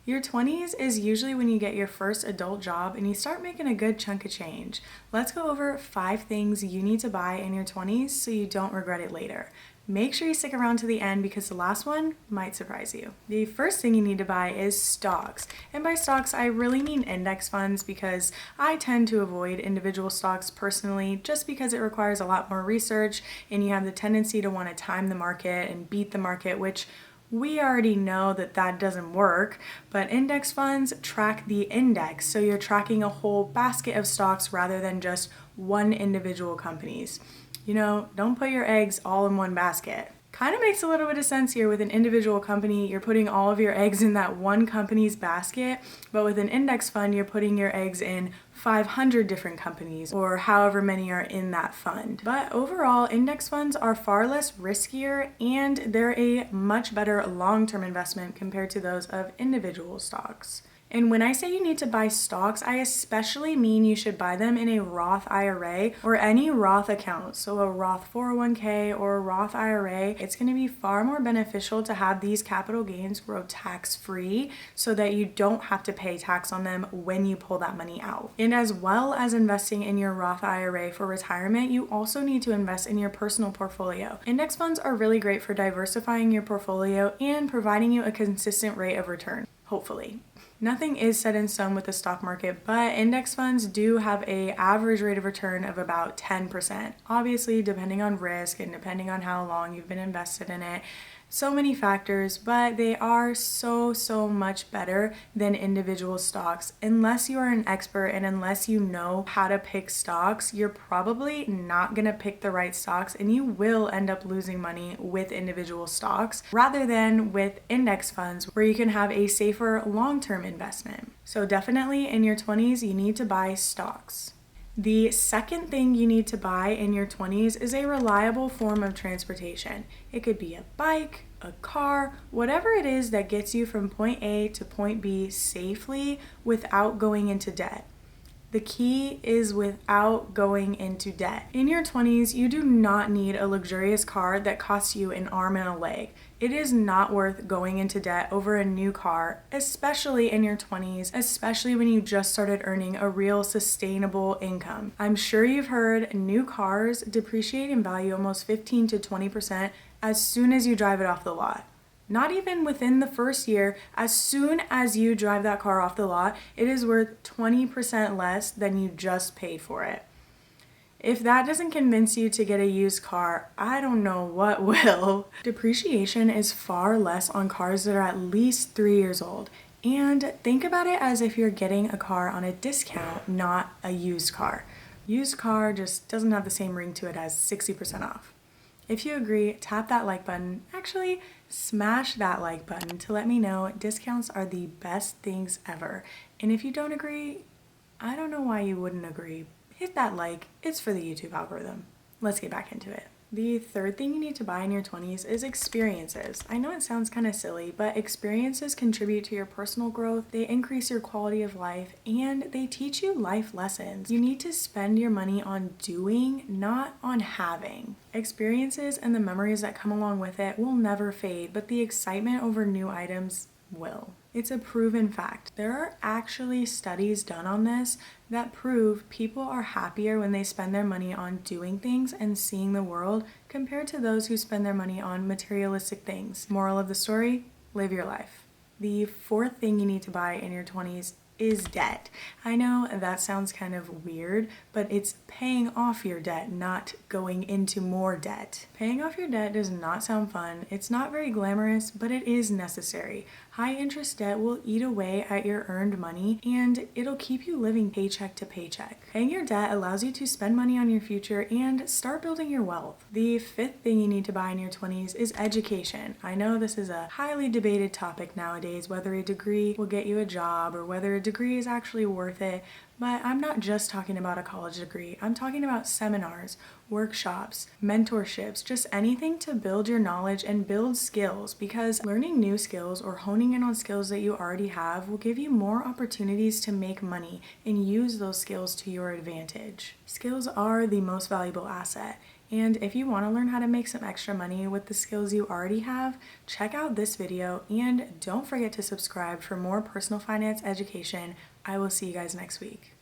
Your 20s is usually when you get your first adult job and you start making a good chunk of change. Let's go over 5 things you need to buy in your 20s so you don't regret it later. Make sure you stick around to the end because the last one might surprise you. The first thing you need to buy is stocks. And by stocks, I really mean index funds because I tend to avoid individual stocks personally just because it requires a lot more research and you have the tendency to want to time the market and beat the market, which we already know that that doesn't work, but index funds track the index. So you're tracking a whole basket of stocks rather than just one individual companies. You know, don't put your eggs all in one basket. Kind of makes a little bit of sense here with an individual company. You're putting all of your eggs in that one company's basket, but with an index fund, you're putting your eggs in 500 different companies or however many are in that fund. But overall, index funds are far less riskier and they're a much better long-term investment compared to those of individual stocks. And when I say you need to buy stocks, I especially mean you should buy them in a Roth IRA or any Roth account. So a Roth 401k or a Roth IRA, it's going to be far more beneficial to have these capital gains grow tax-free so that you don't have to pay tax on them when you pull that money out. And as well as investing in your Roth IRA for retirement, you also need to invest in your personal portfolio. Index funds are really great for diversifying your portfolio and providing you a consistent rate of return, hopefully. Nothing is set in stone with the stock market, but index funds do have an average rate of return of about 10%. Obviously, depending on risk and depending on how long you've been invested in it. So many factors, but they are so much better than individual stocks. Unless you are an expert and unless you know how to pick stocks, you're probably not going to pick the right stocks and you will end up losing money with individual stocks rather than with index funds where you can have a safer long-term investment. So definitely in your 20s, you need to buy stocks. The second thing you need to buy in your 20s is a reliable form of transportation. It could be a bike, a car, whatever it is that gets you from point A to point B safely without going into debt. The key is without going into debt. In your 20s, you do not need a luxurious car that costs you an arm and a leg. It is not worth going into debt over a new car, especially in your 20s, especially when you just started earning a real sustainable income. I'm sure you've heard new cars depreciate in value almost 15 to 20% as soon as you drive it off the lot. Not even within the first year, as soon as you drive that car off the lot, it is worth 20% less than you just paid for it. If that doesn't convince you to get a used car, I don't know what will. Depreciation is far less on cars that are at least 3 years old. And think about it as if you're getting a car on a discount, not a used car. Used car just doesn't have the same ring to it as 60% off. If you agree, tap that like button. Actually, smash that like button to let me know discounts are the best things ever. And if you don't agree, I don't know why you wouldn't agree. Hit that like, it's for the YouTube algorithm. Let's get back into it. The third thing you need to buy in your 20s is experiences. I know it sounds kind of silly, but experiences contribute to your personal growth, they increase your quality of life, and they teach you life lessons. You need to spend your money on doing, not on having. Experiences and the memories that come along with it will never fade, but the excitement over new items will. It's a proven fact. There are actually studies done on this that prove people are happier when they spend their money on doing things and seeing the world compared to those who spend their money on materialistic things. Moral of the story, live your life. The fourth thing you need to buy in your 20s is debt. I know that sounds kind of weird, but it's paying off your debt, not going into more debt. Paying off your debt does not sound fun. It's not very glamorous, but it is necessary. High interest debt will eat away at your earned money and it'll keep you living paycheck to paycheck. Paying your debt allows you to spend money on your future and start building your wealth. The fifth thing you need to buy in your 20s is education. I know this is a highly debated topic nowadays, whether a degree will get you a job or whether a degree is actually worth it, but I'm not just talking about a college degree. I'm talking about seminars, workshops, mentorships, just anything to build your knowledge and build skills, because learning new skills or honing in on skills that you already have will give you more opportunities to make money and use those skills to your advantage. Skills are the most valuable asset. And if you want to learn how to make some extra money with the skills you already have, check out this video and don't forget to subscribe for more personal finance education. I will see you guys next week.